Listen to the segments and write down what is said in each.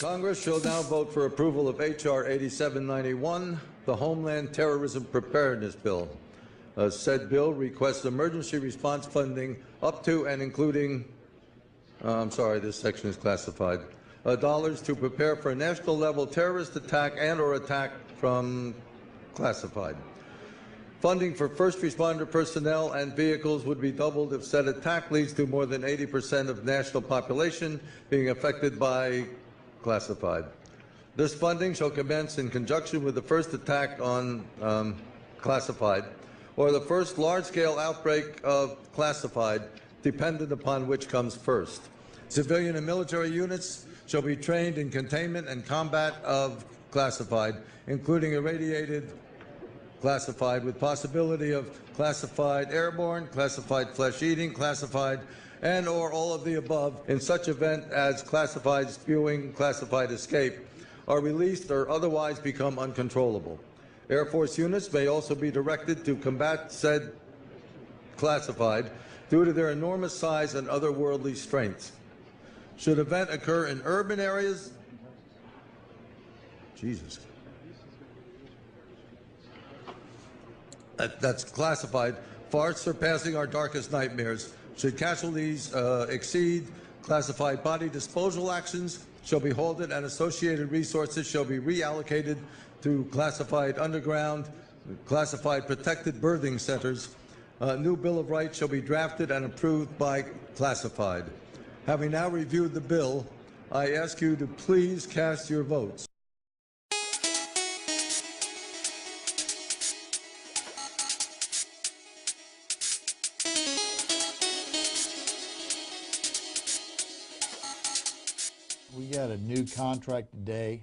Congress shall now vote for approval of H.R. 8791, the Homeland Terrorism Preparedness Bill. Said bill requests emergency response funding up to and including, this section is classified, dollars to prepare for a national level terrorist attack and or attack from classified. Funding for first responder personnel and vehicles would be doubled if said attack leads to more than 80% of national population being affected by classified. This funding shall commence in conjunction with the first attack on classified or the first large-scale outbreak of classified, dependent upon which comes first. Civilian and military units shall be trained in containment and combat of classified, including irradiated classified with possibility of classified airborne, classified flesh-eating, classified, and or all of the above in such event as classified spewing, classified escape are released or otherwise become uncontrollable. Air Force units may also be directed to combat said classified due to their enormous size and otherworldly strengths. Should event occur in urban areas, that's classified, far surpassing our darkest nightmares. Should casualties exceed classified body disposal actions, shall be halted and associated resources shall be reallocated to classified underground, classified protected birthing centers. A new Bill of Rights shall be drafted and approved by classified. Having now reviewed the bill, I ask you to please cast your votes. We got a new contract today.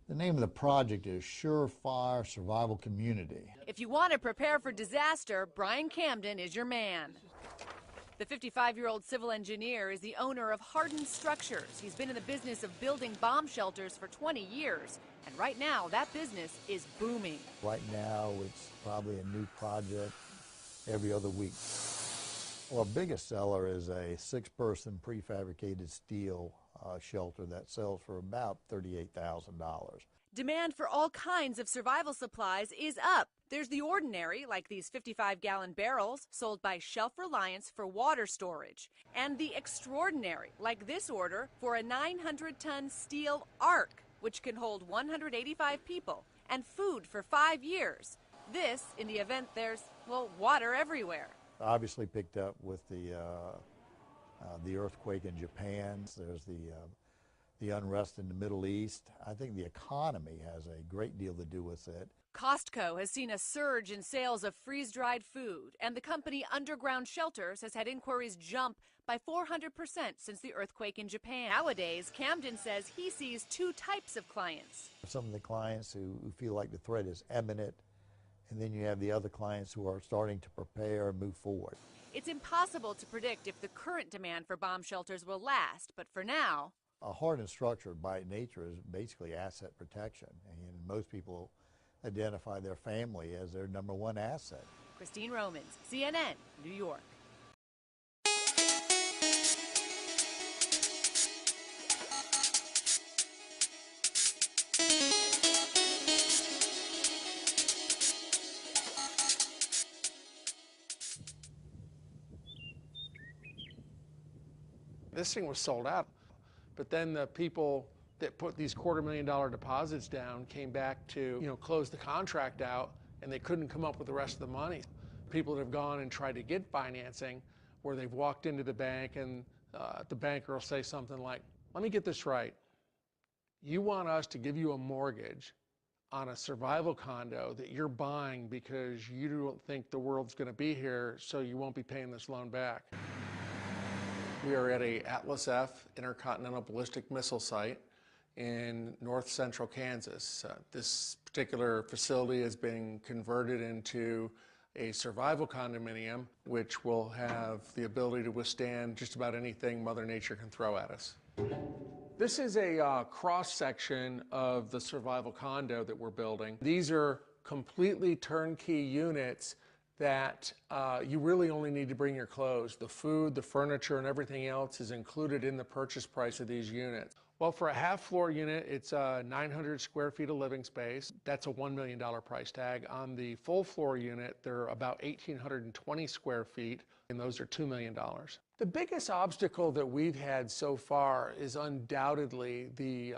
The name of the project is Surefire Survival Community. If you want to prepare for disaster, Brian Camden is your man. The 55-year-old civil engineer is the owner of Hardened Structures. He's been in the business of building bomb shelters for 20 years, and right now that business is booming. Right now it's probably a new project every other week. Well, our biggest seller is a 6-person prefabricated steel shelter that sells for about $38,000. Demand for all kinds of survival supplies is up. There's the ordinary, like these 55-gallon barrels sold by Shelf Reliance for water storage, and the extraordinary, like this order for a 900-ton steel ark, which can hold 185 people, and food for 5 years. This in the event there's, well, water everywhere. Obviously picked up with the earthquake in Japan. There's the unrest in the Middle East. I think the economy has a great deal to do with it. Costco has seen a surge in sales of freeze-dried food, and the company Underground Shelters has had inquiries jump by 400% since the earthquake in Japan. Nowadays, Camden says he sees 2 types of clients. Some of the clients who feel like the threat is imminent, and then you have the other clients who are starting to prepare and move forward. It's impossible to predict if the current demand for bomb shelters will last, but for now... A hardened structure by nature is basically asset protection, and most people identify their family as their #1 asset. Christine Romans, CNN, New York. This thing was sold out, but then the people that put these $250,000 deposits down came back to, close the contract out, and they couldn't come up with the rest of the money. People that have gone and tried to get financing, where they've walked into the bank and the banker will say something like, "Let me get this right. You want us to give you a mortgage on a survival condo that you're buying because you don't think the world's going to be here, so you won't be paying this loan back." We are at a Atlas F intercontinental ballistic missile site in north central Kansas. This particular facility has been converted into a survival condominium, which will have the ability to withstand just about anything Mother Nature can throw at us. This is a cross-section of the survival condo that we're building. These are completely turnkey units that you really only need to bring your clothes. The food, the furniture, and everything else is included in the purchase price of these units. Well, for a half-floor unit, it's 900 square feet of living space. That's a $1 million price tag. On the full-floor unit, they're about 1,820 square feet, and those are $2 million. The biggest obstacle that we've had so far is undoubtedly the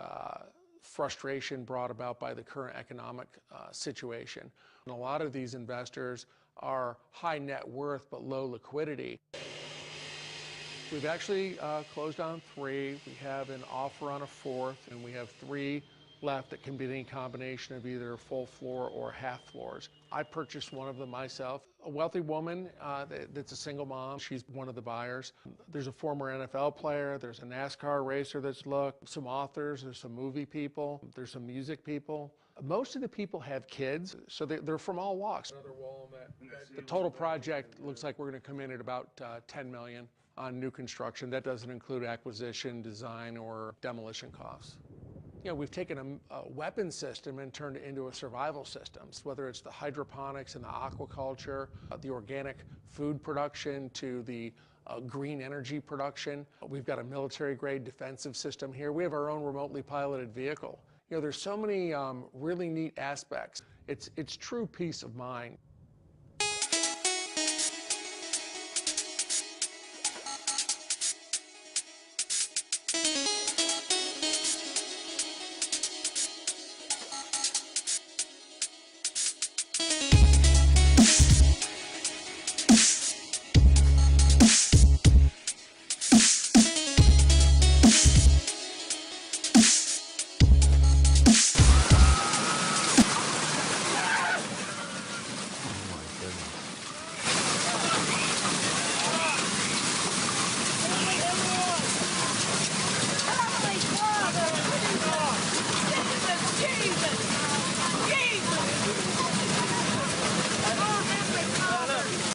frustration brought about by the current economic situation. And a lot of these investors are high net worth but low liquidity. We've actually closed on 3. We have an offer on a 4th, and we have 3 left that can be any combination of either full floor or half floors. I purchased one of them myself. A wealthy woman that's a single mom, she's one of the buyers. There's a former NFL player, there's a NASCAR racer that's looked, some authors, there's some movie people, there's some music people. Most of the people have kids, so they're from all walks. Another wall on that. The total project looks like we're going to come in at about $10 million on new construction. That doesn't include acquisition, design, or demolition costs. You know, we've taken a weapon system and turned it into a survival system, whether it's the hydroponics and the aquaculture, the organic food production to the green energy production. We've got a military-grade defensive system here. We have our own remotely piloted vehicle. You know, there's so many really neat aspects. It's true peace of mind.